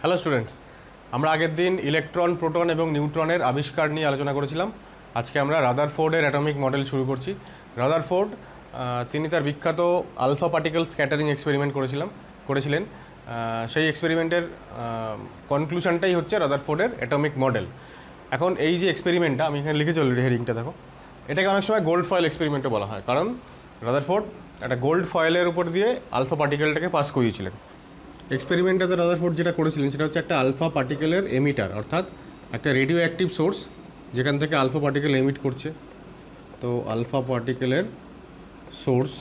Hello students, আমরা আগের দিন ইলেকট্রন, প্রোটন এবং নিউট্রনের আবিষ্কার নিয়ে আলোচনা করেছিলাম। আজকে আমরা রাদারফোর্ডের অ্যাটমিক মডেল শুরু করছি। রাদারফোর্ড তিনি তার বিখ্যাত আলফা পার্টিকেল স্ক্যাটারিং এক্সপেরিমেন্ট করেছিলেন। সেই এক্সপেরিমেন্টের কনক্লুশনটাই হচ্ছে রাদারফোর্ডের অ্যাটমিক মডেল। এখন এই যে এক্সপেরিমেন্টটা আমি এখানে লিখেছি অলরেডি, হেডিংটা দেখো, এটাকে অনেক সময় গোল্ড ফয়েল এক্সপেরিমেন্টও বলা হয়, কারণ রাদারফোর্ড একটা গোল্ড ফয়েলের উপর দিয়ে আলফা পার্টিকেলটাকে পাস করিয়েছিলেন। এক্সপেরিমেন্টটাতে রাদারফোর্ড যেটা করেছিলেন সেটা হচ্ছে একটা আলফা পার্টিকেলের এমিটার, অর্থাৎ একটা রেডিও অ্যাক্টিভ সোর্স যেখান থেকে আলফা পার্টিকেল এমিট করছে। তো আলফা পার্টিকেলের সোর্স,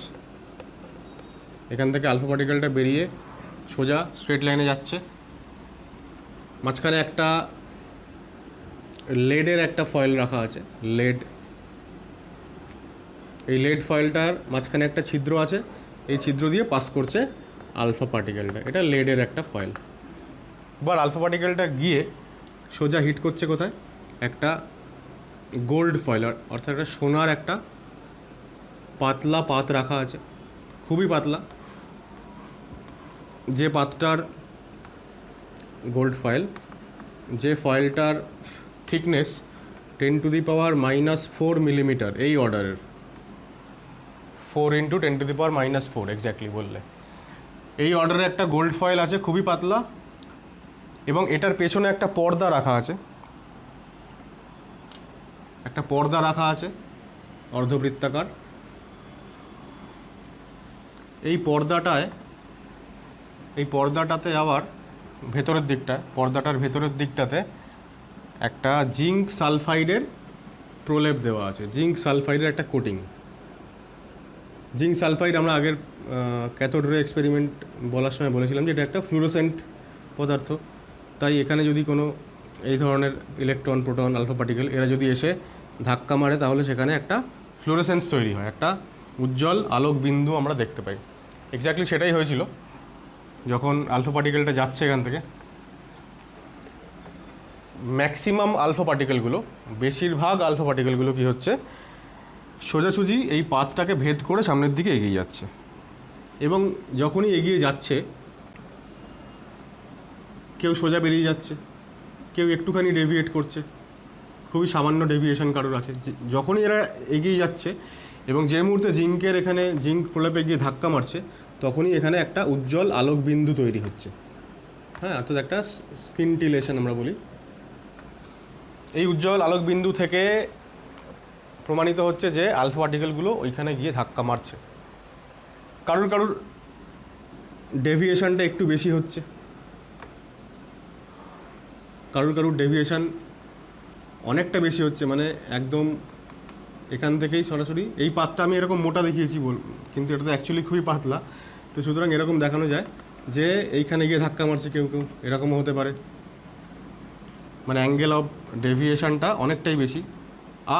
এখান থেকে আলফা পার্টিকেলটা বেরিয়ে সোজা স্ট্রেট লাইনে যাচ্ছে। মাঝখানে একটা লেডের একটা ফয়েল রাখা আছে, লেড। এই লেড ফয়েলটার মাঝখানে একটা ছিদ্র আছে, এই ছিদ্র দিয়ে পাস করছে আলফা পার্টিকেলটা। এটা লেডের একটা ফয়েল। এবার আলফা পার্টিকেলটা গিয়ে সোজা হিট করছে কোথায়? একটা গোল্ড ফয়েল, অর্থাৎ একটা সোনার একটা পাতলা পাত রাখা আছে, খুবই পাতলা। যে পাতটার গোল্ড ফয়েল, যে ফয়েলটার থিকনেস 10⁻⁻⁴ মিলিমিটার, এই অর্ডারের, 4 × 10⁻⁻⁴, এক্স্যাক্টলি বললে এই অর্ডারে একটা গোল্ড ফয়েল আছে, খুবই পাতলা। এবং এটার পেছনে একটা পর্দা রাখা আছে, একটা পর্দা রাখা আছে অর্ধবৃত্তাকার। এই পর্দাটাতে আবার ভেতরের দিকটায়, পর্দাটার ভেতরের দিকটাতে একটা জিঙ্ক সালফাইডের প্রলেপ দেওয়া আছে, জিঙ্ক সালফাইডের একটা কোটিং। জিঙ্ক সালফাইড আমরা আগের ক্যাথোড রে এক্সপেরিমেন্ট বলার সময় বলেছিলাম যে এটা একটা ফ্লুরোসেন্ট পদার্থ। তাই এখানে যদি কোনো এই ধরনের ইলেকট্রন, প্রোটন, আলফা পার্টিকেল এরা যদি এসে ধাক্কা মারে, তাহলে সেখানে একটা ফ্লুরোসেন্স তৈরি হয়, একটা উজ্জ্বল আলোক বিন্দু আমরা দেখতে পাই। এক্স্যাক্টলি সেটাই হয়েছিল যখন আলফা পার্টিকেলটা যাচ্ছে এখান থেকে। ম্যাক্সিমাম আলফা পার্টিকেলগুলো, বেশিরভাগ আলফা পার্টিকেলগুলো কী হচ্ছে, সোজাসুজি এই পাথটাকে ভেদ করে সামনের দিকে এগিয়ে যাচ্ছে। এবং যখনই এগিয়ে যাচ্ছে, কেউ সোজা বেরিয়ে যাচ্ছে, কেউ একটুখানি ডেভিয়েট করছে, খুবই সামান্য ডেভিয়েশন কারোর আছে। যখনই এরা এগিয়ে যাচ্ছে এবং যে মুহূর্তে জিঙ্কের এখানে জিঙ্ক প্রলেপে গিয়ে ধাক্কা মারছে, তখনই এখানে একটা উজ্জ্বল আলোক বিন্দু তৈরি হচ্ছে। হ্যাঁ, অর্থাৎ একটা স্কিনটিলেশন আমরা বলি। এই উজ্জ্বল আলোক বিন্দু থেকে প্রমাণিত হচ্ছে যে আলফা পার্টিকেলগুলো ওইখানে গিয়ে ধাক্কা মারছে। কারুর ডেভিয়েশনটা একটু বেশি হচ্ছে, কারুর ডেভিয়েশন অনেকটা বেশি হচ্ছে, মানে একদম এখান থেকেই সরাসরি। এই পাতটা আমি এরকম মোটা দেখিয়েছি কিন্তু এটা তো অ্যাকচুয়ালি খুবই পাতলা। তো সুতরাং এরকম দেখানো যায় যে এইখানে গিয়ে ধাক্কা মারছে কেউ, এরকমও হতে পারে। মানে অ্যাঙ্গেল অফ ডেভিয়েশনটা অনেকটাই বেশি।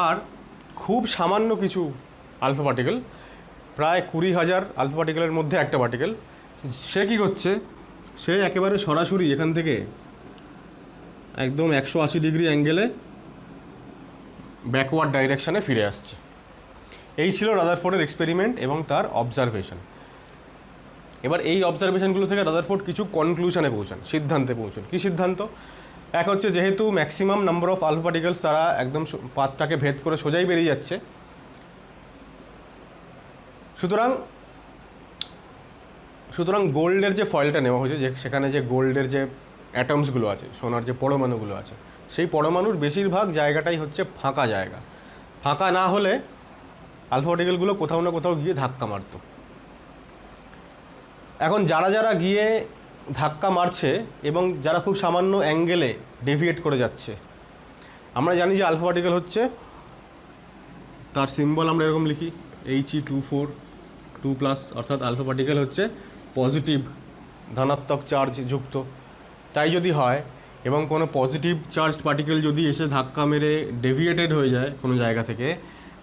আর খুব সামান্য কিছু আলফা পার্টিকেল, প্রায় 20,000 আলফা পার্টিকেলের মধ্যে একটা পার্টিকেল, সে কী করছে, সে একেবারে সরাসরি এখান থেকে একদম 180 ডিগ্রি অ্যাঙ্গেলে ব্যাকওয়ার্ড ডাইরেকশানে ফিরে আসছে। এই ছিল রাদারফোর্ডের এক্সপেরিমেন্ট এবং তার অবজারভেশন। এবার এই অবজারভেশনগুলো থেকে রাদারফোর্ড কিছু কনক্লুশনে পৌঁছান, সিদ্ধান্তে পৌঁছান। কী সিদ্ধান্ত? এক হচ্ছে, যেহেতু maximum number of alpha particles তারা একদম পাথটাকে ভেদ করে সোজাই বেরিয়ে যাচ্ছে, সুতরাং গোল্ডের যে ফয়েলটা নেওয়া হয়েছে, যে সেখানে যে গোল্ডের যে অ্যাটমসগুলো আছে, সোনার যে পরমাণুগুলো আছে, সেই পরমাণুর বেশিরভাগ জায়গাটাই হচ্ছে ফাঁকা জায়গা। ফাঁকা না হলে আলফা পার্টিকেলগুলো কোথাও না কোথাও গিয়ে ধাক্কা মারত। এখন যারা গিয়ে ধাক্কা মারছে এবং যারা খুব সামান্য অ্যাঙ্গেলে ডেভিয়েট করে যাচ্ছে, আমরা জানি যে আলফা পার্টিকেল হচ্ছে, তার সিম্বল আমরা এরকম লিখি He242+, অর্থাৎ আলফা পার্টিকেল হচ্ছে পজিটিভ, ধনাত্মক চার্জ যুক্ত। তাই যদি হয় এবং কোনো পজিটিভ চার্জ পার্টিকেল যদি এসে ধাক্কা মেরে ডেভিয়েটেড হয়ে যায় কোনো জায়গা থেকে,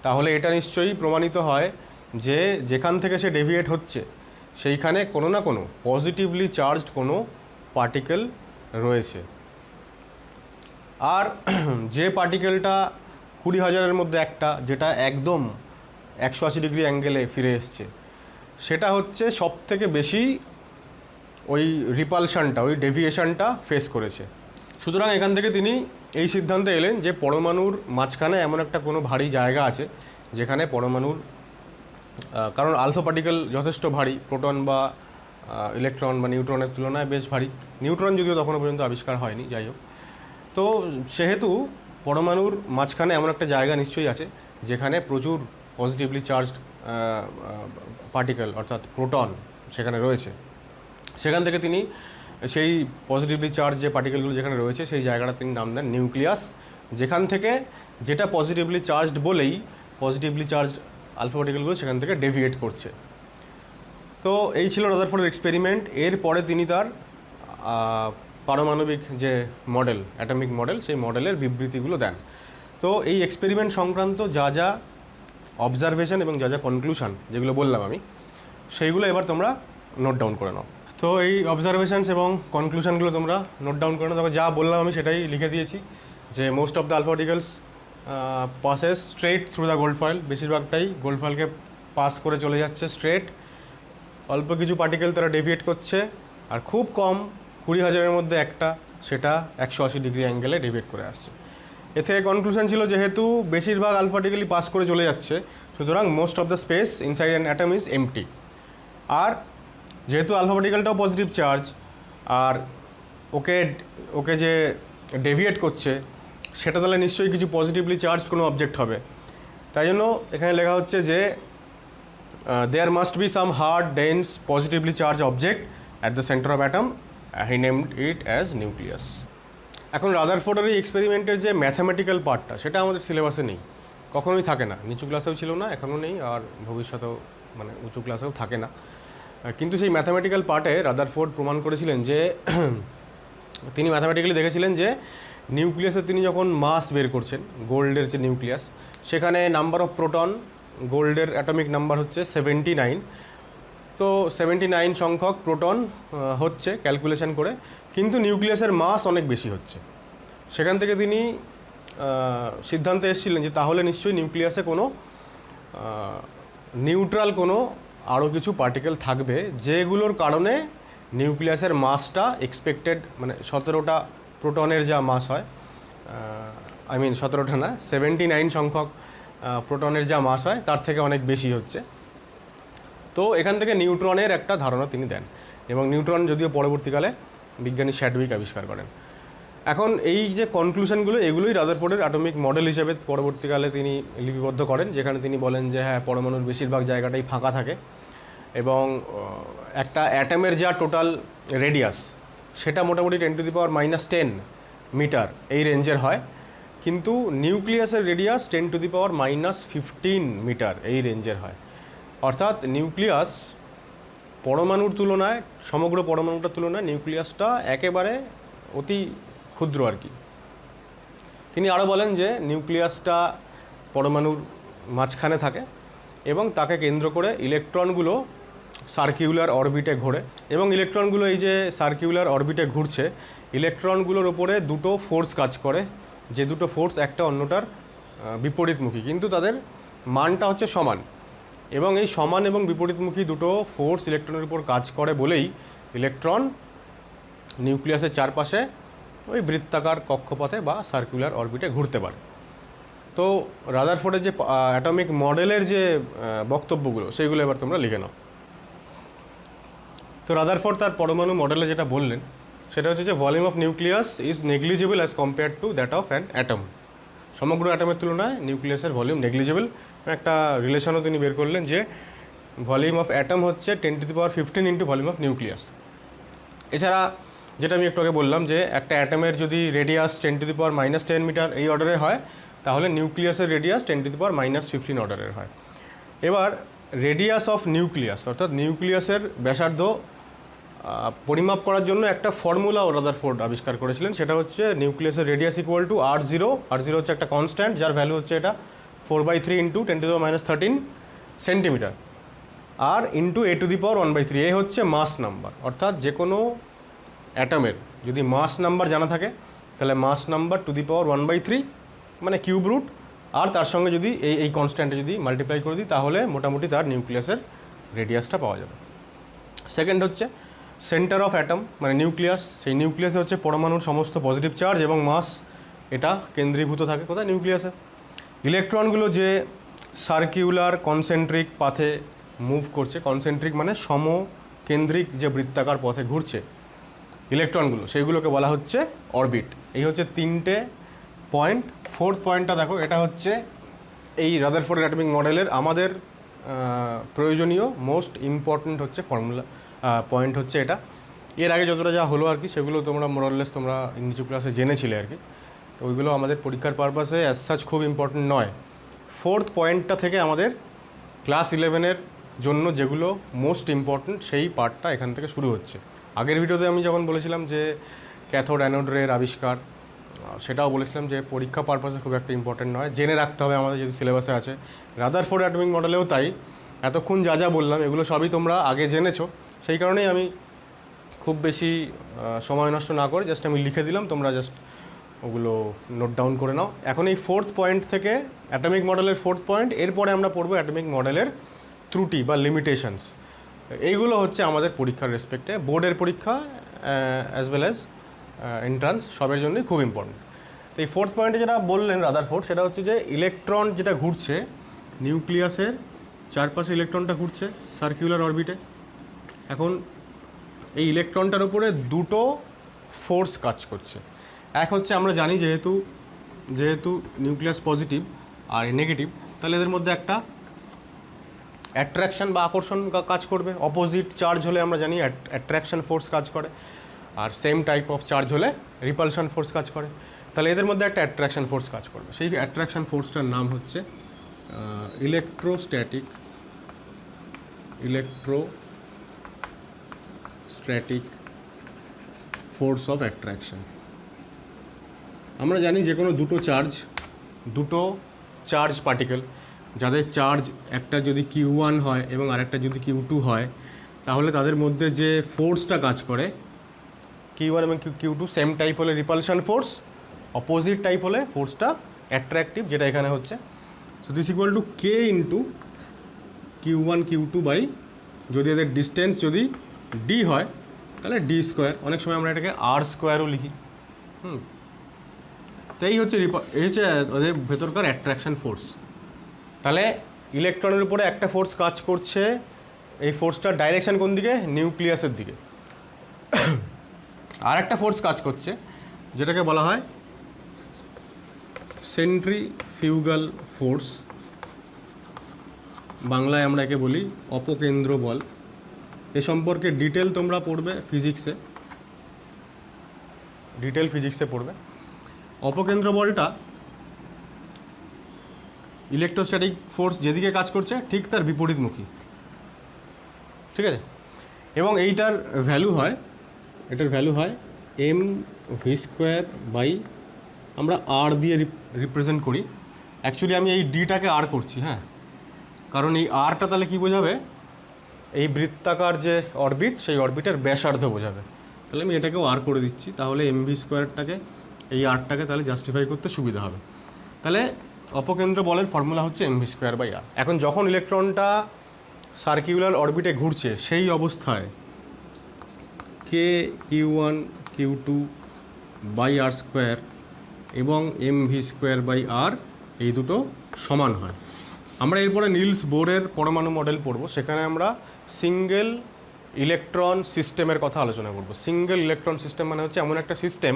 তাহলে এটা নিশ্চয়ই প্রমাণিত হয় যে যেখান থেকে সে ডেভিয়েট হচ্ছে সেইখানে কোনো না কোনো পজিটিভলি চার্জড কোনো পার্টিকেল রয়েছে। আর যে পার্টিকেলটা 20,000-এর মধ্যে একটা, যেটা একদম 180 ডিগ্রি অ্যাঙ্গেলে ফিরে এসছে, সেটা হচ্ছে সবথেকে বেশি ওই রিপালশনটা, ওই ডেভিয়েশনটা ফেস করেছে। সুতরাং এখান থেকে তিনি এই সিদ্ধান্তে এলেন যে পরমাণুর মাঝখানে এমন একটা কোনো ভারী জায়গা আছে যেখানে পরমাণুর, কারণ আলফা পার্টিকেল যথেষ্ট ভারী, প্রোটন বা ইলেকট্রন বা নিউট্রনের তুলনায় বেশ ভারী। নিউট্রন যদিও তখনও পর্যন্ত আবিষ্কার হয়নি, যাই হোক। তো সেহেতু পরমাণুর মাঝখানে এমন একটা জায়গা নিশ্চয়ই আছে যেখানে প্রচুর পজিটিভলি চার্জড পার্টিকেল অর্থাৎ প্রোটন সেখানে রয়েছে। সেখান থেকে তিনি সেই পজিটিভলি চার্জ যে পার্টিকেলগুলো যেখানে রয়েছে সেই জায়গাটা তিনি নাম দেন নিউক্লিয়াস, যেখান থেকে যেটা পজিটিভলি চার্জড বলেই পজিটিভলি চার্জড আলফা পার্টিকেলগুলো সেখান থেকে ডেভিয়েট করছে। তো এই ছিল রাদারফোর্ডের এক্সপেরিমেন্ট। এরপরে তিনি তার পারমাণবিক যে মডেল, অ্যাটমিক মডেল, সেই মডেলের বিবৃতিগুলো দেন। তো এই এক্সপেরিমেন্ট সংক্রান্ত যা যা অবজারভেশন এবং যা যা কনক্লুশন যেগুলো বললাম আমি, সেইগুলো এবার তোমরা নোট ডাউন করে নাও। তো এই অবজারভেশনস এবং কনক্লুশনগুলো তোমরা নোট ডাউন করে নাও। তবে যা বললাম আমি সেটাই লিখে দিয়েছি, যে most of the alpha particles passes straight through the gold foil, বেশিরভাগটাই গোল্ড ফয়েলকে পাস করে চলে যাচ্ছে স্ট্রেট। অল্প কিছু পার্টিকেল তারা ডেভিয়েট করছে, আর খুব কম 20,000-এর মধ্যে একটা, সেটা 180 ডিগ্রি অ্যাঙ্গেলে ডেভিয়েট করে আসছে। এ থেকে কনক্লুশন ছিল যেহেতু বেশিরভাগ আলফা পার্টিকেলই পাস করে চলে যাচ্ছে, সুতরাং most of the space inside an atom is empty. আর যেহেতু আলফা পার্টিকেলটাও পজিটিভ চার্জ, আর ওকে যে ডেভিয়েট করছে সেটা তাহলে নিশ্চয়ই কিছু পজিটিভলি চার্জ কোনো অবজেক্ট হবে। তাই জন্য এখানে লেখা হচ্ছে যে there must be some hard dense positively charge object at the centre of atom, he named it as nucleus. এখন রাদারফোর্ডের এই এক্সপেরিমেন্টের যে ম্যাথামেটিক্যাল পার্টটা, সেটা আমাদের সিলেবাসে নেই, কখনোই থাকে না। নিচু ক্লাসেও ছিল না, এখনও নেই, আর ভবিষ্যতেও মানে উঁচু ক্লাসেও থাকে না। কিন্তু সেই ম্যাথামেটিক্যাল পার্টে রাদারফোর্ড প্রমাণ করেছিলেন যে তিনি ম্যাথামেটিক্যালি দেখেছিলেন যে নিউক্লিয়াসের তিনি যখন মাস বের করছেন, গোল্ডের যে নিউক্লিয়াস, সেখানে নাম্বার অফ প্রোটন, গোল্ডের অ্যাটমিক নাম্বার হচ্ছে 79। তো 79 সংখ্যক প্রোটন হচ্ছে ক্যালকুলেশন করে, কিন্তু নিউক্লিয়াসের মাস অনেক বেশি হচ্ছে। সেখান থেকে তিনি সিদ্ধান্তে এসেছিলেন যে তাহলে নিশ্চয়ই নিউক্লিয়াসে কোনো নিউট্রাল কোনো আরও কিছু পার্টিকেল থাকবে, যেগুলোর কারণে নিউক্লিয়াসের মাসটা এক্সপেক্টেড, মানে 17টা প্রোটনের যা মাস হয়, 17টা না, 79 সংখ্যক প্রোটনের যা মাস হয় তার থেকে অনেক বেশি হচ্ছে। তো এখান থেকে নিউট্রনের একটা ধারণা তিনি দেন, এবং নিউট্রন যদিও পরবর্তীকালে বিজ্ঞানী শ্যাডউইক আবিষ্কার করেন। এখন এই যে কনক্লুশনগুলো, এগুলোই রাদারফোর্ডের অ্যাটমিক মডেল হিসেবে পরবর্তীকালে তিনি লিপিবদ্ধ করেন, যেখানে তিনি বলেন যে হ্যাঁ, পরমাণুর বেশিরভাগ জায়গাটাই ফাঁকা থাকে, এবং একটা অ্যাটমের যা টোটাল রেডিয়াস সেটা মোটামুটি 10⁻⁻10 মিটার এই রেঞ্জের হয়, কিন্তু নিউক্লিয়াসের রেডিয়াস 10⁻⁻15 মিটার এই রেঞ্জের হয়। অর্থাৎ নিউক্লিয়াস পরমাণুর তুলনায়, সমগ্র পরমাণুটার তুলনায় নিউক্লিয়াসটা একেবারে অতি ক্ষুদ্র আর কি। তিনি আরও বলেন যে নিউক্লিয়াসটা পরমাণুর মাঝখানে থাকে, এবং তাকে কেন্দ্র করে ইলেকট্রনগুলো সার্কিউলার অরবিটে ঘোরে, এবং ইলেকট্রনগুলো এই যে সার্কিউলার অরবিটে ঘুরছে, ইলেকট্রনগুলোর ওপরে দুটো ফোর্স কাজ করে, যে দুটো ফোর্স একটা অন্যটার বিপরীতমুখী, কিন্তু তাদের মানটা হচ্ছে সমান। এবং এই সমান এবং বিপরীতমুখী দুটো ফোর্স ইলেকট্রনের উপর কাজ করে বলেই ইলেকট্রন নিউক্লিয়াসের চারপাশে ওই বৃত্তাকার কক্ষপথে বা সার্কুলার অরবিটে ঘুরতে পারে। তো রাদারফোর্ডের যে অ্যাটমিক মডেলের যে বক্তব্যগুলো, সেইগুলো এবার তোমরা লিখে নাও। তো রাদারফোর্ড তার পরমাণু মডেলে যেটা বললেন সেটা হচ্ছে যে volume of nucleus is negligible as compare to that of an atom. সমগ্র অ্যাটমের তুলনায় নিউক্লিয়াসের ভলিউম নেগলিজেবল। একটা রিলেশনও তিনি বের করলেন যে ভলিউম অফ অ্যাটম হচ্ছে 10⁻15 ইন্টু ভলিউম অফ নিউক্লিয়াস। এছাড়া যেটা আমি একটু আগে বললাম যে একটা অ্যাটমের যদি রেডিয়াস 10⁻⁻10 মিটার এই অর্ডারের হয়, তাহলে নিউক্লিয়াসের রেডিয়াস 10⁻⁻15 অর্ডারের হয়। এবার রেডিয়াস অফ নিউক্লিয়াস অর্থাৎ নিউক্লিয়াসের ব্যাসার্ধ পরিমাপ করার জন্য একটা ফর্মুলাও রাদারফোর্ড আবিষ্কার করেছিলেন, সেটা হচ্ছে নিউক্লিয়াসের রেডিয়াস ইকুয়াল টু R0 হচ্ছে একটা কনস্ট্যান্ট, যার ভ্যালু হচ্ছে এটা 4/3 ইন্টু 10⁻⁻13 সেন্টিমিটার, আর ইন্টু a⁴ এ হচ্ছে মাস নাম্বার। অর্থাৎ যে কোনো অ্যাটমের যদি মাস নাম্বার জানা থাকে, তাহলে মাস নাম্বার টু দি পাওয়ার 1/3 মানে কিউব রুট, আর তার সঙ্গে যদি এই কনস্ট্যান্টে যদি মাল্টিপ্লাই করে দিই, তাহলে মোটামুটি তার নিউক্লিয়াসের রেডিয়াসটা পাওয়া যাবে। সেকেন্ড হচ্ছে সেন্টার অফ অ্যাটম মানে নিউক্লিয়াস, সেই নিউক্লিয়াসে হচ্ছে পরমাণুর সমস্ত পজিটিভ চার্জ এবং মাস এটা কেন্দ্রীভূত থাকে কোথায়? নিউক্লিয়াসে। ইলেকট্রনগুলো যে সার্কিউলার কনসেন্ট্রিক পাথে মুভ করছে, কনসেন্ট্রিক মানে সমকেন্দ্রিক যে বৃত্তাকার পথে ঘুরছে ইলেকট্রনগুলো, সেইগুলোকে বলা হচ্ছে অরবিট। এই হচ্ছে 3টে পয়েন্ট। 4th পয়েন্টটা দেখো, এটা হচ্ছে এই রাদারফোর্ড অ্যাটমিক মডেলের আমাদের প্রয়োজনীয় মোস্ট ইম্পর্ট্যান্ট হচ্ছে ফর্মুলা পয়েন্ট হচ্ছে এটা। এর আগে যতটা যা হলো আর কি সেগুলো তোমরা মোরাললেস তোমরা নিচু ক্লাসে জেনেছিলে আর কি, তো ওইগুলো আমাদের পরীক্ষার পারপাসে অ্যাজ সাচ খুব ইম্পর্ট্যান্ট নয়। 4th পয়েন্টটা থেকে আমাদের ক্লাস 11-এর জন্য যেগুলো মোস্ট ইম্পর্ট্যান্ট সেই পার্টটা এখান থেকে শুরু হচ্ছে। আগের ভিডিওতে আমি যখন বলেছিলাম যে ক্যাথোড অ্যানোড রের আবিষ্কার, সেটাও বলেছিলাম যে পরীক্ষা পারপাসে খুব একটা ইম্পর্ট্যান্ট নয়, জেনে রাখতে হবে আমাদের যেহেতু সিলেবাসে আছে। রাদারফোর্ড অ্যাটমিক মডেলেও তাই, এতক্ষণ যা যা বললাম এগুলো সবই তোমরা আগে জেনেছো, সেই কারণেই আমি খুব বেশি সময় নষ্ট না করে জাস্ট আমি লিখে দিলাম, তোমরা জাস্ট ওগুলো নোট ডাউন করে নাও। এখন এই 4th পয়েন্ট থেকে অ্যাটমিক মডেলের 4th পয়েন্ট, এরপরে আমরা পড়বো অ্যাটমিক মডেলের ত্রুটি বা লিমিটেশনস। এইগুলো হচ্ছে আমাদের পরীক্ষার রেসপেক্টে, বোর্ডের পরীক্ষা অ্যাজ ওয়েল অ্যাজ এন্ট্রান্স সবের জন্যই খুব ইম্পর্টেন্ট। তো এই 4th পয়েন্টে যেটা বললেন রাদারফোর্ড, সেটা হচ্ছে যে ইলেকট্রন যেটা ঘুরছে নিউক্লিয়াসের চারপাশে, ইলেকট্রনটা ঘুরছে সার্কুলার অরবিটে। এখন এই ইলেকট্রনটার উপরে দুটো ফোর্স কাজ করছে। এক হচ্ছে আমরা জানি যেহেতু নিউক্লিয়াস পজিটিভ আর নেগেটিভ, তাহলে এদের মধ্যে একটা অ্যাট্রাকশন বা আকর্ষণ কাজ করবে। অপোজিট চার্জ হলে আমরা জানি অ্যাট্রাকশন ফোর্স কাজ করে, আর সেম টাইপ অফ চার্জ হলে রিপালশন ফোর্স কাজ করে। তাহলে এদের মধ্যে একটা অ্যাট্রাকশন ফোর্স কাজ করবে। সেই অ্যাট্রাকশন ফোর্সটার নাম হচ্ছে ইলেকট্রোস্ট্যাটিক ফোর্স অফ অ্যাট্রাকশন। আমরা জানি যে কোনো দুটো চার্জ পার্টিকেল যাদের চার্জ একটা যদি Q1 হয় এবং আরেকটা যদি Q2 হয়, তাহলে তাদের মধ্যে যে ফোর্সটা কাজ করে Q1 এবং Q2 সেম টাইপ হলে রিপালশন ফোর্স, অপোজিট টাইপ হলে ফোর্সটা অ্যাট্রাকটিভ, যেটা এখানে হচ্ছে। So this equal to K into Q1 Q2 by, যদি এদের ডিস্টেন্স যদি D হয় তাহলে D স্কোয়ার, অনেক সময় আমরা এটাকে R স্কোয়ারও লিখি। তো এই হচ্ছে ওদের ভেতরকার অ্যাট্রাকশন ফোর্স। তাহলে ইলেকট্রনের উপরে একটা ফোর্স কাজ করছে, এই ফোর্সটার ডাইরেকশন কোন দিকে? নিউক্লিয়াসের দিকে। আর একটা ফোর্স কাজ করছে যেটাকে বলা হয় সেন্ট্রিফিউগাল ফোর্স, বাংলায় আমরা একে বলি অপকেন্দ্র বল। এ সম্পর্কে ডিটেল তোমরা পড়বে ফিজিক্সে, পড়বে। অপকেন্দ্র বলটা ইলেকট্রোস্ট্যাটিক ফোর্স যেদিকে কাজ করছে ঠিক তার বিপরীতমুখী, ঠিক আছে? এবং এটার ভ্যালু হয় mv² বাই, আমরা আর দিয়ে রিপ্রেজেন্ট করি। অ্যাকচুয়ালি আমি এই ডিটাকে আর করছি, হ্যাঁ, কারণ এই আরটা তাহলে কী বোঝাবে? এই বৃত্তাকার যে অরবিট, সেই অরবিটের ব্যাসার্ধ বোঝাবে। তাহলে আমি এটাকেও আর করে দিচ্ছি, তাহলে mv²টাকে এই আরটাকে তাহলে জাস্টিফাই করতে সুবিধা হবে। তাহলে অপকেন্দ্র বলের ফর্মুলা হচ্ছে mv² বাই আর। এখন যখন ইলেকট্রনটা সার্কিউলার অরবিটে ঘুরছে সেই অবস্থায় Q1 Q2 by R square এবং mv² বাই আর এই দুটো সমান হয়। আমরা এরপরে নিলস বোরের পরমাণু মডেল পড়ব, সেখানে আমরা সিঙ্গেল ইলেকট্রন সিস্টেমের কথা আলোচনা করব। সিঙ্গেল ইলেকট্রন সিস্টেম মানে হচ্ছে এমন একটা সিস্টেম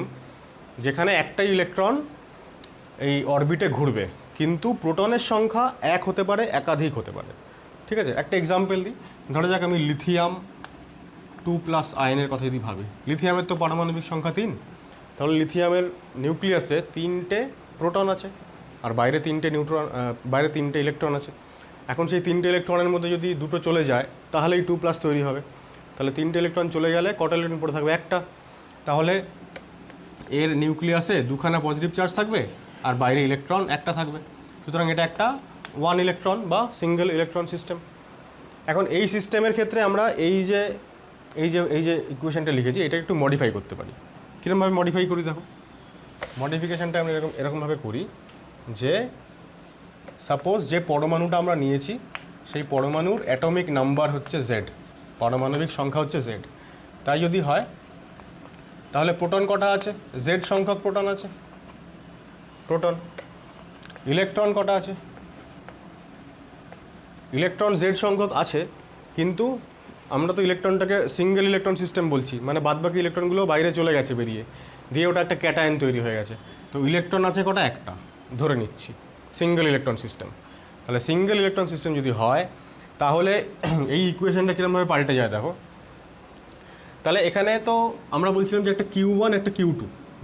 যেখানে একটাই ইলেকট্রন এই অরবিটে ঘুরবে, কিন্তু প্রোটনের সংখ্যা এক হতে পারে, একাধিক হতে পারে, ঠিক আছে? একটা এক্সাম্পল দিই, ধরা যাক আমি লিথিয়াম 2+ আয়নের কথা যদি ভাবি, লিথিয়ামের তো পারমাণবিক সংখ্যা 3, তাহলে লিথিয়ামের নিউক্লিয়াসে 3টে প্রোটন আছে আর বাইরে 3টে ইলেকট্রন আছে। এখন সেই 3টে ইলেকট্রনের মধ্যে যদি দুটো চলে যায় তাহলেই 2+ তৈরি হবে। তাহলে 3টে ইলেকট্রন চলে গেলে কটা ইলেকট্রন পড়ে থাকবে? একটা। তাহলে এর নিউক্লিয়াসে দুখানা পজিটিভ চার্জ থাকবে আর বাইরে ইলেকট্রন একটা থাকবে। সুতরাং এটা একটা 1 ইলেকট্রন বা সিঙ্গেল ইলেকট্রন সিস্টেম। এখন এই সিস্টেমের ক্ষেত্রে আমরা এই যে ইকুয়েশনটা লিখেছি এটা একটু মডিফাই করতে পারি। কীরকমভাবে মডিফাই করি দেখো, মডিফিকেশানটা আমরা এরকমভাবে করি যে সাপোজ যে পরমাণুটা আমরা নিয়েছি সেই পরমাণুর অ্যাটমিক নাম্বার হচ্ছে Z, পারমাণবিক সংখ্যা হচ্ছে Z। তাই যদি হয় তাহলে প্রোটন কটা আছে? জেড সংখ্যক প্রোটন আছে, প্রোটন। ইলেকট্রন কটা আছে? ইলেকট্রন জেড সংখ্যক আছে, কিন্তু আমরা তো ইলেকট্রনটাকে সিঙ্গেল ইলেকট্রন সিস্টেম বলছি, মানে বাদবাকি ইলেকট্রনগুলো বাইরে চলে গেছে বেরিয়ে, দিয়ে ওটা একটা ক্যাটায়ন তৈরি হয়ে গেছে। তো ইলেকট্রন আছে কটা? একটা ধরে নিচ্ছি, সিঙ্গেল ইলেকট্রন সিস্টেম। তাহলে সিঙ্গেল ইলেকট্রন সিস্টেম যদি হয় তাহলে এই ইকুয়েশনটা কীরকমভাবে পাল্টে যায় দেখো। তাহলে এখানে তো আমরা বলছিলাম যে একটা Q1 একটা Q2,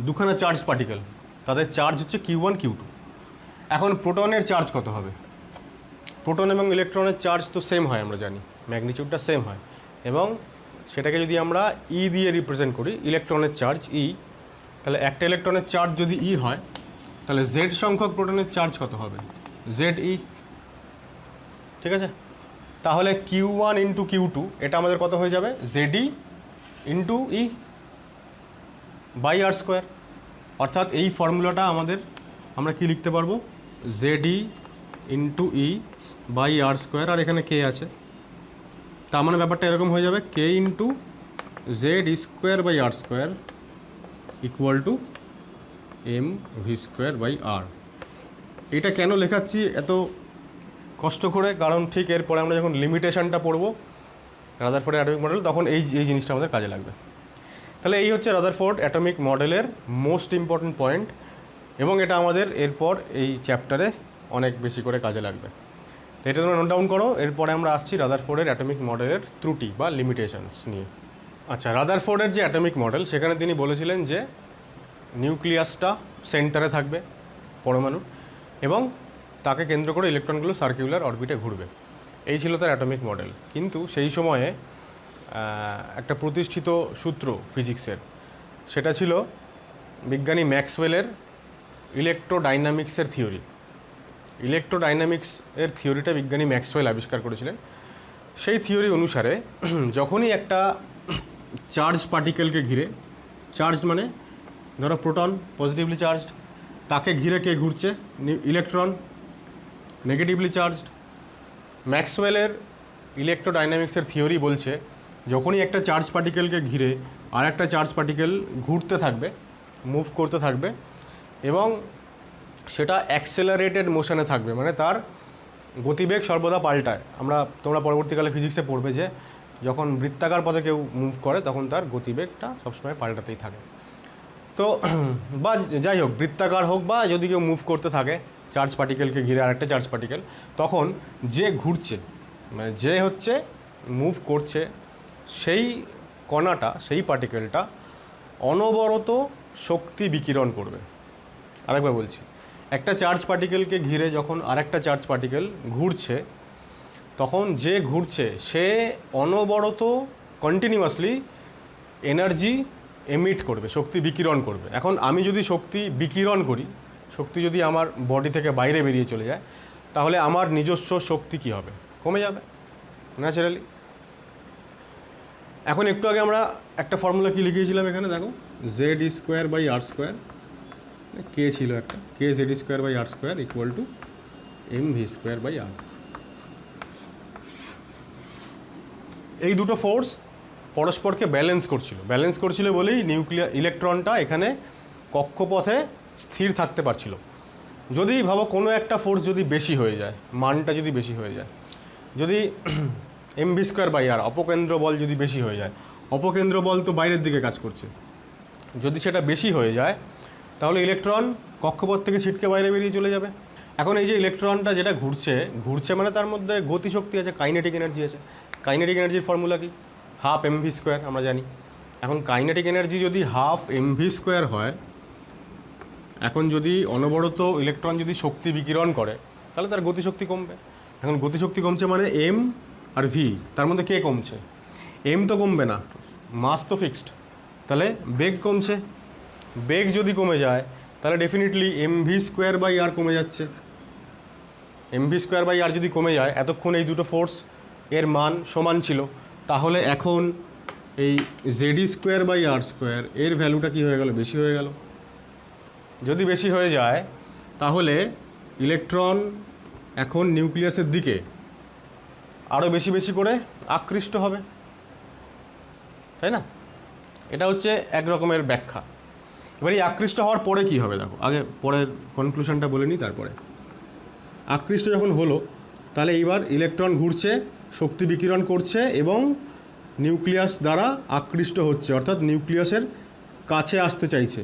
দুখানা চার্জ পার্টিকেল, তাদের চার্জ হচ্ছে Q1 Q2। এখন প্রোটনের চার্জ কত হবে? প্রোটন এবং ইলেকট্রনের চার্জ তো সেম হয়, আমরা জানি ম্যাগনিটিউডটা সেম হয়, এবং সেটাকে যদি আমরা ই দিয়ে রিপ্রেজেন্ট করি, ইলেকট্রনের চার্জ ই, তাহলে একটা ইলেকট্রনের চার্জ যদি ই হয় তাহলে জেড সংখ্যক প্রোটনের চার্জ কত হবে? জেড ই, ঠিক আছে? তাহলে Q1 ইন্টু Q2 এটা আমাদের কত হয়ে যাবে? Z E into E by R square. অর্থাৎ এই ফর্মুলাটা আমাদের আমরা কি লিখতে পারবো? Z E into E by R square, আর এখানে কে আছে, তার মানে ব্যাপারটা এরকম হয়ে যাবে, K into Z square by R square equal to M V square by R. এটা কেন লেখাচ্ছি এত কষ্ট করে? কারণ ঠিক এরপরে আমরা যখন লিমিটেশনটা পড়বো রাদারফোর্ডের অ্যাটমিক মডেল, তখন এই জিনিসটা আমাদের কাজে লাগবে। তাহলে এই হচ্ছে রাদারফোর্ড অ্যাটমিক মডেলের মোস্ট ইম্পর্টেন্ট পয়েন্ট, এবং এটা আমাদের এরপর এই চ্যাপ্টারে অনেক বেশি করে কাজে লাগবে। তো এটা তোমরা নোট ডাউন করো। এরপরে আমরা আসছি রাদারফোর্ডের অ্যাটমিক মডেলের ত্রুটি বা লিমিটেশনস নিয়ে। আচ্ছা, রাদারফোর্ডের যে অ্যাটমিক মডেল, সেখানে তিনি বলেছিলেন যে নিউক্লিয়াসটা সেন্টারে থাকবে পরমাণুর, এবং তাকে কেন্দ্র করে ইলেকট্রনগুলো সার্কিউলার অরবিটে ঘুরবে। এই ছিল তার অ্যাটমিক মডেল। কিন্তু সেই সময়ে একটা প্রতিষ্ঠিত সূত্র ফিজিক্সের, সেটা ছিল বিজ্ঞানী ম্যাক্সওয়েলের ইলেকট্রোডাইনামিক্সের থিওরি। ইলেকট্রোডাইনামিক্সের থিওরিটা বিজ্ঞানী ম্যাক্সওয়েল আবিষ্কার করেছিলেন। সেই থিওরি অনুসারে যখনই একটা চার্জ পার্টিকেলকে ঘিরে, চার্জ মানে ধরো প্রোটন পজিটিভলি চার্জড, তাকে ঘিরে কে ঘুরছে? Electron negatively charged. ম্যাক্সওয়েলের ইলেকট্রোডাইনামিক্সের থিওরি বলছে যখনই একটা চার্জ পার্টিকেলকে ঘিরে আর একটা চার্জ পার্টিকেল ঘুরতে থাকবে, মুভ করতে থাকবে, এবং সেটা অ্যাক্সেলারেটেড মোশনে থাকবে, মানে তার গতিবেগ সর্বদা পাল্টায়। তোমরা পরবর্তীকালে ফিজিক্সে পড়বে যে যখন বৃত্তাকার পথে কেউ মুভ করে তখন তার গতিবেগটা সবসময় পাল্টাতেই থাকে। তো বা যাই হোক, বৃত্তাকার হোক বা যদি কেউ মুভ করতে থাকে চার্জ পার্টিকেলকে ঘিরে আরেকটা চার্জ পার্টিকেল, তখন যে ঘুরছে, মানে যে হচ্ছে মুভ করছে, সেই কণাটা, সেই পার্টিকেলটা অনবরত শক্তি বিকিরণ করবে। আরেকবার বলছি, একটা চার্জ পার্টিকেলকে ঘিরে যখন আরেকটা চার্জ পার্টিকেল ঘুরছে, তখন যে ঘুরছে সে অনবরত কন্টিনিউয়াসলি এনার্জি এমিট করবে, শক্তি বিকিরণ করবে। এখন আমি যদি শক্তি বিকিরণ করি, শক্তি যদি আমার বডি থেকে বাইরে বেরিয়ে চলে যায়, তাহলে আমার নিজস্ব শক্তি কী হবে? কমে যাবে ন্যাচারালি। এখন একটু আগে আমরা একটা ফর্মুলা কি লিখিয়েছিলাম এখানে দেখো, Z square by R square, K ছিল একটা, K Z square by R square equal to M V square by R. এই দুটো ফোর্স পরস্পরকে ব্যালেন্স করছিল বলেই ইলেকট্রনটা এখানে কক্ষপথে স্থির থাকতে পারছিল। যদি ভাবো কোনো একটা ফোর্স যদি বেশি হয়ে যায়, মানটা যদি বেশি হয়ে যায়, যদি এম ভি স্কোয়ার বাই আর, অপকেন্দ্র বল যদি বেশি হয়ে যায়, অপকেন্দ্র বল তো বাইরের দিকে কাজ করছে, যদি সেটা বেশি হয়ে যায় তাহলে ইলেকট্রন কক্ষপথ থেকে ছিটকে বাইরে বেরিয়ে চলে যাবে। এখন এই যে ইলেকট্রনটা যেটা ঘুরছে মানে তার মধ্যে গতিশক্তি আছে, কাইনেটিক এনার্জি আছে। কাইনেটিক এনার্জির ফর্মুলা কি? হাফ এম ভি স্কোয়ার, আমরা জানি। এখন কাইনেটিক এনার্জি যদি হাফ এম ভি স্কোয়ার হয়, এখন যদি অনবরত ইলেকট্রন যদি শক্তি বিকিরণ করে, তাহলে তার গতিশক্তি কমবে। এখন গতিশক্তি কমছে মানে এম আর ভি, তার মধ্যে কে কমছে? এম তো কমবে না, মাস তো ফিক্সড, তাহলে বেগ কমছে। বেগ যদি কমে যায় তাহলে definitely M V square by R কমে যাচ্ছে। M V square by R যদি কমে যায়, এতক্ষণ এই দুটো ফোর্স এর মান সমান ছিল, তাহলে এখন এই Z square by R square এর ভ্যালুটা কী হয়ে গেল? বেশি হয়ে গেল। যদি বেশি হয়ে যায় তাহলে ইলেকট্রন এখন নিউক্লিয়াসের দিকে আরও বেশি বেশি করে আকৃষ্ট হবে, তাই না? এটা হচ্ছে এক রকমের ব্যাখ্যা। এবার এই আকৃষ্ট হওয়ার পরে কি হবে দেখো, আগে পরের কনক্লুশনটা বলে নিই তারপরে। আকৃষ্ট যখন হলো তাহলে এইবার ইলেকট্রন ঘুরছে, শক্তি বিকিরণ করছে এবং নিউক্লিয়াস দ্বারা আকৃষ্ট হচ্ছে, অর্থাৎ নিউক্লিয়াসের কাছে আসতে চাইছে।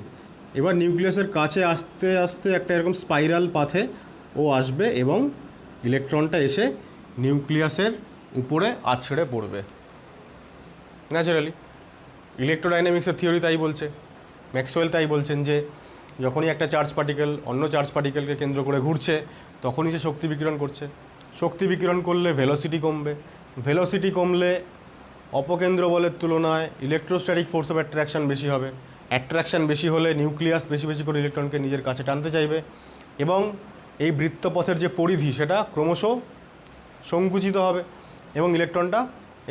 এবার নিউক্লিয়াসের কাছে আসতে আসতে একটা এরকম স্পাইরাল পাথে ও আসবে এবং ইলেকট্রনটা এসে নিউক্লিয়াসের উপরে আছড়ে পড়বে। ন্যাচারালি ইলেকট্রোডাইনামিক্সের থিওরি তাই বলছে, ম্যাক্সওয়েল তাই বলছেন যে যখনই একটা চার্জ পার্টিকেল অন্য চার্জ পার্টিকেলকে কেন্দ্র করে ঘুরছে তখনই সে শক্তি বিকিরণ করছে। শক্তি বিকিরণ করলে ভেলোসিটি কমবে, ভেলোসিটি কমলে অপকেন্দ্র বলের তুলনায় ইলেকট্রোস্ট্যাটিক ফোর্স অফ অ্যাট্রাকশান বেশি হবে। অ্যাট্রাকশান বেশি হলে নিউক্লিয়াস বেশি বেশি করে ইলেকট্রনকে নিজের কাছে টানতে চাইবে এবং এই বৃত্তপথের যে পরিধি সেটা ক্রমশ সংকুচিত হবে এবং ইলেকট্রনটা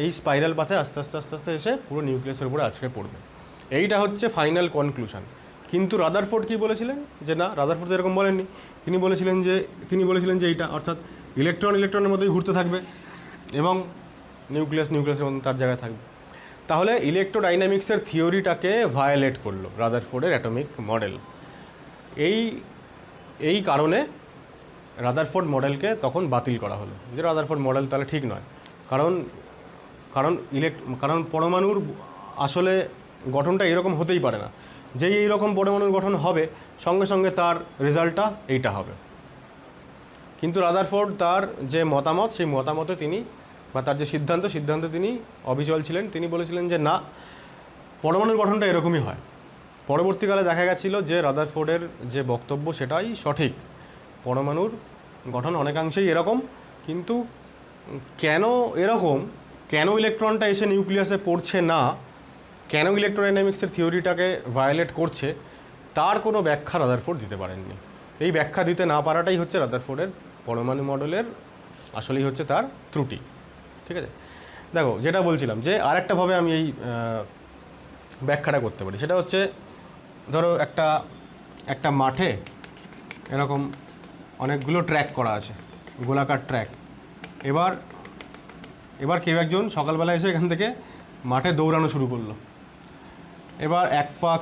এই স্পাইরাল পাথে আস্তে আস্তে আস্তে আস্তে এসে পুরো নিউক্লিয়াসের উপরে আছড়ে পড়বে। এইটা হচ্ছে ফাইনাল কনক্লুশন। কিন্তু রাদারফোর্ড কী বলেছিলেন যে না, রাদারফোর্ড এরকম বলেননি। তিনি বলেছিলেন যে এইটা, অর্থাৎ ইলেকট্রনের মধ্যেই ঘুরতে থাকবে এবং নিউক্লিয়াসের মধ্যে তার জায়গায় থাকবে। তাহলে ইলেকট্রোডাইনামিক্সের থিওরিটাকে ভায়োলেট করলো রাদারফোর্ডের অ্যাটমিক মডেল। এই কারণে রাদারফোর্ড মডেলকে তখন বাতিল করা হলো, যে রাদারফোর্ড মডেল তাহলে ঠিক নয়। কারণ পরমাণুর আসলে গঠনটা এরকম হতেই পারে না। যেই এইরকম পরমাণুর গঠন হবে সঙ্গে সঙ্গে তার রেজাল্টটা এইটা হবে। কিন্তু রাদারফোর্ড তার যে মতামত, সেই মতামতে তিনি বা তার যে সিদ্ধান্তে তিনি অবিচল ছিলেন। তিনি বলেছিলেন যে না, পরমাণুর গঠনটা এরকমই হয়। পরবর্তীকালে দেখা গেছিল যে রাদারফোর্ডের যে বক্তব্য সেটাই সঠিক, পরমাণুর গঠন অনেকাংশেই এরকম। কিন্তু কেন এরকম, কেন ইলেকট্রনটা এসে নিউক্লিয়াসে পড়ছে না, কেন ইলেকট্রোডাইনামিক্সের থিওরিটাকে ভায়োলেট করছে, তার কোনো ব্যাখ্যা রাদারফোর্ড দিতে পারেননি। এই ব্যাখ্যা দিতে না পারাটাই হচ্ছে রাদারফোর্ডের পরমাণু মডেলের আসলেই হচ্ছে তার ত্রুটি। ঠিক আছে, দেখো যেটা বলছিলাম যে আরেকটাভাবে আমি এই ব্যাখ্যাটা করতে পারি, সেটা হচ্ছে ধরো একটা মাঠে এরকম অনেকগুলো ট্র্যাক করা আছে, গোলাকার ট্র্যাক। এবার কেউ একজন সকালবেলা এসে এখান থেকে মাঠে দৌড়ানো শুরু করলো। এবার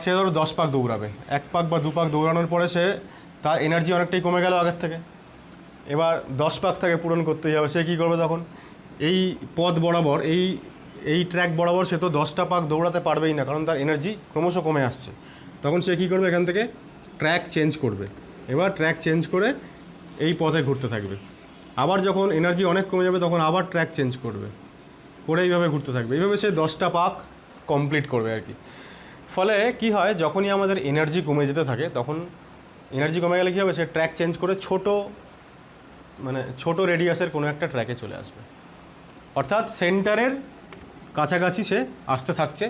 সে ধরো 10 পাক দৌড়াবে, 1 পাক বা 2 পাক দৌড়ানোর পরে তার এনার্জি অনেকটাই কমে গেল আগের থেকে। এবার 10 পাক তাকে পূরণ করতেই হবে। সে কী করবে তখন, এই পথ বরাবর এই ট্র্যাক বরাবর সে তো 10টা পাক দৌড়াতে পারবেই না, কারণ তার এনার্জি ক্রমশ কমে আসছে। তখন সে কী করবে, এখান থেকে ট্র্যাক চেঞ্জ করবে। এবার ট্র্যাক চেঞ্জ করে এই পথে ঘুরতে থাকবে। আবার যখন এনার্জি অনেক কমে যাবে তখন আবার ট্র্যাক চেঞ্জ করবে, করে এইভাবে ঘুরতে থাকবে। এইভাবে সে 10টা পাক কমপ্লিট করবে আর কি। ফলে কি হয়, যখনই আমাদের এনার্জি কমে যেতে থাকে তখন এনার্জি কমে গেলে কী হবে, সে ট্র্যাক চেঞ্জ করে ছোট রেডিয়াসের কোনো একটা ট্র্যাকে চলে আসবে। অর্থাৎ সেন্টারের কাছাকাছি সে আসতে থাকছে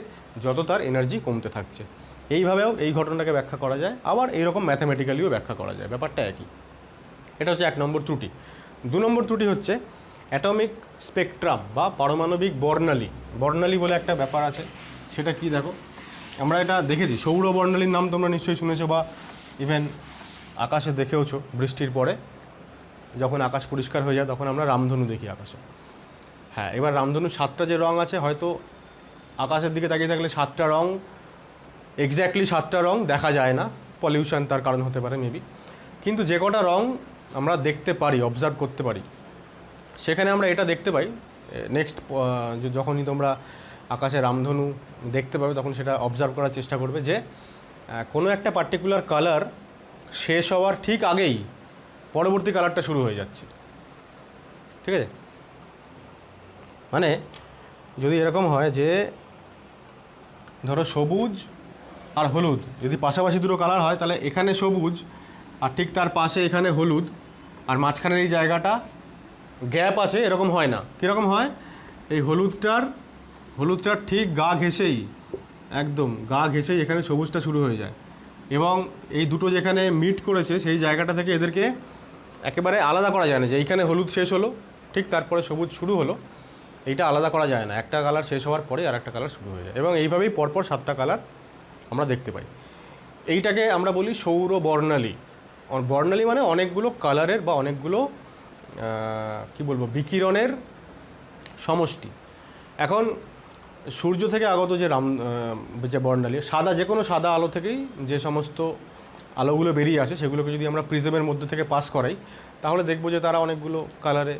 যত তার এনার্জি কমতে থাকছে। এইভাবেও এই ঘটনাটাকে ব্যাখ্যা করা যায়, আবার এইরকম ম্যাথামেটিক্যালিও ব্যাখ্যা করা যায়। ব্যাপারটা একই। এটা হচ্ছে 1 নম্বর ত্রুটি। 2 নম্বর ত্রুটি হচ্ছে অ্যাটমিক স্পেকট্রাম বা পারমাণবিক বর্ণালী বলে একটা ব্যাপার আছে। সেটা কি দেখো, আমরা এটা দেখেছি, সৌর বর্ণালীর নাম তোমরা নিশ্চয়ই শুনেছো বা ইভেন আকাশে দেখেওছো। বৃষ্টির পরে যখন আকাশ পরিষ্কার হয়ে যায় তখন আমরা রামধনু দেখি আকাশে। হ্যাঁ, এবার রামধনুর 7টা যে রঙ আছে, হয়তো আকাশের দিকে তাকিয়ে থাকলে 7টা রঙ, এক্স্যাক্টলি 7টা রঙ দেখা যায় না, পলিউশন তার কারণ হতে পারে মেবি। কিন্তু যে কটা রঙ আমরা দেখতে পারি, অবজার্ভ করতে পারি, সেখানে আমরা এটা দেখতে পাই। নেক্সট যখনই তোমরা আকাশে রামধনু দেখতে পাবে তখন সেটা অবজার্ভ করার চেষ্টা করবে যে কোনো একটা পার্টিকুলার কালার শেষ হওয়ার ঠিক আগেই পরবর্তী কালারটা শুরু হয়ে যাচ্ছে। ঠিক আছে, মানে যদি এরকম হয় যে ধরো সবুজ আর হলুদ যদি পাশাপাশি দুটো কালার হয়, তাহলে এখানে সবুজ আর ঠিক তার পাশে এখানে হলুদ, আর মাঝখানের এই জায়গাটা গ্যাপ আছে, এরকম হয় না। কীরকম হয়, এই হলুদটার ঠিক একদম গা ঘেঁষেই এখানে সবুজটা শুরু হয়ে যায়, এবং এই দুটো যেখানে মিট করেছে সেই জায়গাটা থেকে এদেরকে একেবারে আলাদা করা যায় না, যে এইখানে হলুদ শেষ হলো ঠিক তারপরে সবুজ শুরু হলো, এইটা আলাদা করা যায় না। একটা কালার শেষ হওয়ার পরে আর একটা কালার শুরু হয়ে যায়, এবং এইভাবেই পরপর 7টা কালার আমরা দেখতে পাই। এইটাকে আমরা বলি সৌর বর্ণালী। বর্ণালী মানে অনেকগুলো কালারের বা অনেকগুলো বিকিরণের সমষ্টি। এখন সূর্য থেকে আগত যে বর্ণালী সাদা, যে কোনো সাদা আলো থেকেই যে সমস্ত আলোগুলো বেরিয়ে আসে সেগুলোকে যদি আমরা প্রিজমের মধ্যে থেকে পাস করাই তাহলে দেখব যে তারা অনেকগুলো কালারে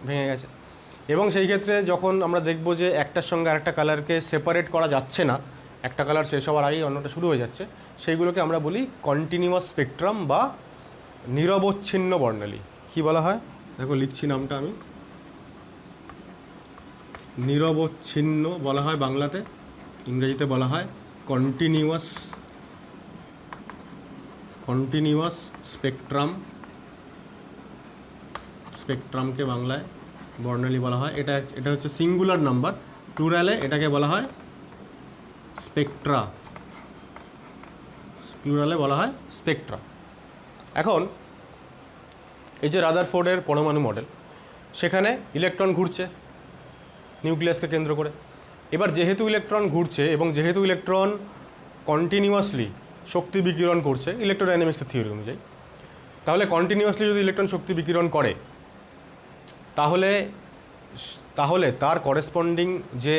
ভেঙে গেছে। এবং সেই ক্ষেত্রে যখন আমরা দেখব যে একটার সঙ্গে আরেকটা কালারকে সেপারেট করা যাচ্ছে না, একটা কালার শেষ হওয়ার আগেই অন্যটা শুরু হয়ে যাচ্ছে, সেইগুলোকে আমরা বলি কন্টিনিউয়াস স্পেকট্রাম বা নিরবচ্ছিন্ন বর্ণালী। কি বলা হয় দেখো, লিখছি নামটা আমি, নিরবচ্ছিন্ন বলা হয় বাংলাতে, ইংরেজিতে বলা হয় কন্টিনিউয়াস স্পেকট্রামকে বাংলায় বর্ণালী বলা হয়। এটা হচ্ছে সিঙ্গুলার নাম্বার, প্লুরালে এটাকে বলা হয় স্পেকট্রা, প্লুরালে বলা হয় স্পেকট্রা। এখন এই যে রাদারফোর্ডের পরমাণু মডেল, সেখানে ইলেকট্রন ঘুরছে নিউক্লিয়াসকে কেন্দ্র করে। এবার যেহেতু ইলেকট্রন ঘুরছে এবং যেহেতু ইলেকট্রন কন্টিনিউয়াসলি শক্তি বিকিরণ করছে ইলেকট্রোডাইনামিক্সের থিওরি অনুযায়ী, তাহলে কন্টিনিউয়াসলি যদি ইলেকট্রন শক্তি বিকিরণ করে তাহলে তার করেসপন্ডিং যে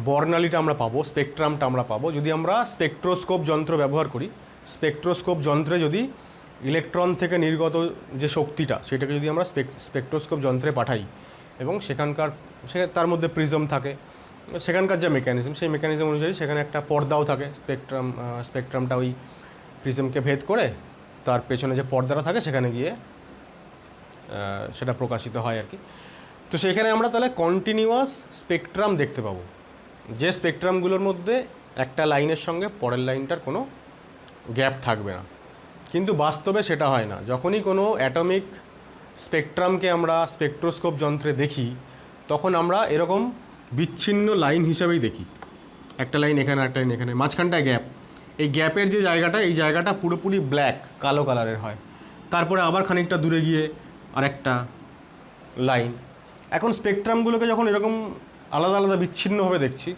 বর্ণালীটা আমরা পাবো, স্পেকট্রামটা আমরা পাবো, যদি আমরা স্পেকট্রোস্কোপ যন্ত্র ব্যবহার করি, স্পেকট্রোস্কোপ যন্ত্রে যদি ইলেকট্রন থেকে নির্গত যে শক্তিটা সেটাকে যদি আমরা স্পেকট্রোস্কোপ যন্ত্রে পাঠাই এবং তার মধ্যে প্রিজম থাকে, সেখানকার যে মেকানিজম সেই মেকানিজম অনুযায়ী সেখানে একটা পর্দাও থাকে, স্পেকট্রামটা ওই প্রিজমকে ভেদ করে তার পেছনে যে পর্দাটা থাকে সেখানে গিয়ে সেটা প্রকাশিত হয় আর কি। তো সেখানে আমরা তাহলে কন্টিনিউয়াস স্পেকট্রাম দেখতে পাবো, যে স্পেকট্রামগুলোর মধ্যে একটা লাইনের সঙ্গে পরের লাইনটার কোনো গ্যাপ থাকবে না। কিন্তু বাস্তবে সেটা হয় না। যখনই কোনো অ্যাটমিক স্পেকট্রামকে আমরা স্পেকট্রোস্কোপ যন্ত্রে দেখি তখন আমরা এরকম বিচ্ছিন্ন লাইন হিসাবেই দেখি, একটা লাইন এখানে একটা লাইন এখানে, মাঝখানটায় গ্যাপ, এই গ্যাপের যে জায়গাটা এই জায়গাটা পুরোপুরি ব্ল্যাক কালো কালারের হয়, তারপরে আবার খানিকটা দূরে গিয়ে আরেকটা লাইন। এখন স্পেকট্রামগুলোকে যখন এরকম আলাদা আলাদা বিচ্ছিন্নভাবে দেখছি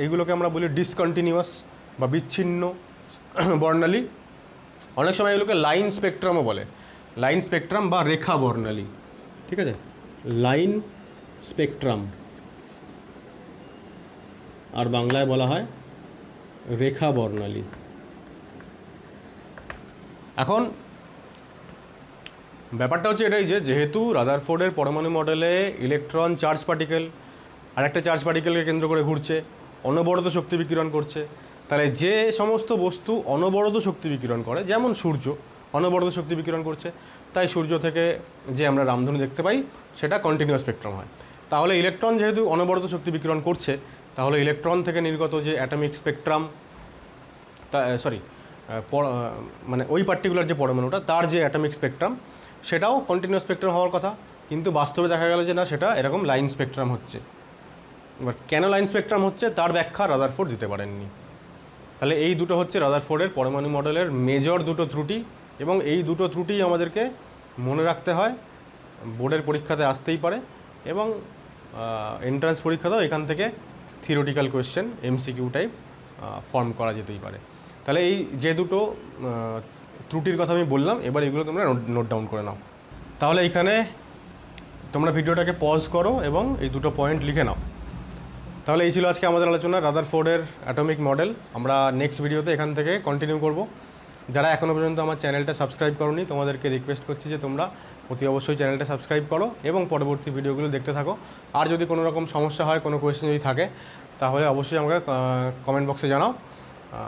এইগুলোকে আমরা বলি ডিসকন্টিনিউয়াস বা বিচ্ছিন্ন বর্ণালী। অনেক সময় এগুলোকে লাইন স্পেকট্রামও বলে, লাইন স্পেকট্রাম বা রেখা বর্ণালী, ঠিক আছে, লাইন স্পেকট্রাম আর বাংলায় বলা হয় রেখা বর্ণালী। এখন ব্যাপারটা হচ্ছে এটাই যে যেহেতু রাদারফোর্ডের পরমাণু মডেলে ইলেকট্রন চার্জ পার্টিকেল আর একটা চার্জ পার্টিকেলকে কেন্দ্র করে ঘুরছে, অনবরত শক্তি বিকিরণ করছে, তাহলে যে সমস্ত বস্তু অনবরত শক্তি বিকিরণ করে, যেমন সূর্য অনবরত শক্তি বিকিরণ করছে, তাই সূর্য থেকে যে আমরা রামধনু দেখতে পাই সেটা কন্টিনিউয়াস স্পেকট্রাম হয়। তাহলে ইলেকট্রন যেহেতু অনবরত শক্তি বিকিরণ করছে, তাহলে ইলেকট্রন থেকে নির্গত যে অ্যাটমিক স্পেকট্রাম, মানে ওই পার্টিকুলার যে পরমাণুটা তার যে অ্যাটমিক স্পেকট্রাম সেটাও কন্টিনিউয়াস স্পেকট্রাম হওয়ার কথা, কিন্তু বাস্তবে দেখা গেল যে না, সেটা এরকম লাইন স্পেকট্রাম হচ্ছে। এবার কেন লাইন স্পেকট্রাম হচ্ছে তার ব্যাখ্যা রাদারফোর্ড দিতে পারেননি। তাহলে এই দুটো হচ্ছে রাদারফোর্ডের পরমাণু মডেলের মেজর দুটো ত্রুটি, এবং এই দুটো ত্রুটি আমাদেরকে মনে রাখতে হয়, বোর্ডের পরীক্ষাতে আসতেই পারে এবং এন্ট্রান্স পরীক্ষাতেও এখান থেকে theoretical question MCQ type form করা যেতেই পারে। তাহলে এই যে দুটো ত্রুটির কথা আমি বললাম, এবার এগুলো তোমরা নোট ডাউন করে নাও। তাহলে এইখানে তোমরা ভিডিওটাকে পজ করো এবং এই দুটো পয়েন্ট লিখে নাও। তাহলে এই ছিল আজকে আমাদের আলোচনা রাদারফোর্ডের অ্যাটমিক মডেল। আমরা নেক্সট ভিডিওতে এখান থেকে কন্টিনিউ করব। যারা এখনও পর্যন্ত আমার চ্যানেলটা সাবস্ক্রাইব করোনি তোমাদেরকে রিকোয়েস্ট করছি যে তোমরা অতি অবশ্যই চ্যানেলটা সাবস্ক্রাইব করো এবং পরবর্তী ভিডিওগুলো দেখতে থাকো। আর যদি কোনো রকম সমস্যা হয়, কোনো কোয়েশ্চেন যদি থাকে, তাহলে অবশ্যই আমাকে কমেন্ট বক্সে জানাও,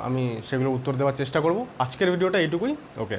আমি সেগুলো উত্তর দেওয়ার চেষ্টা করব। আজকের ভিডিওটা এইটুকুই, ওকে।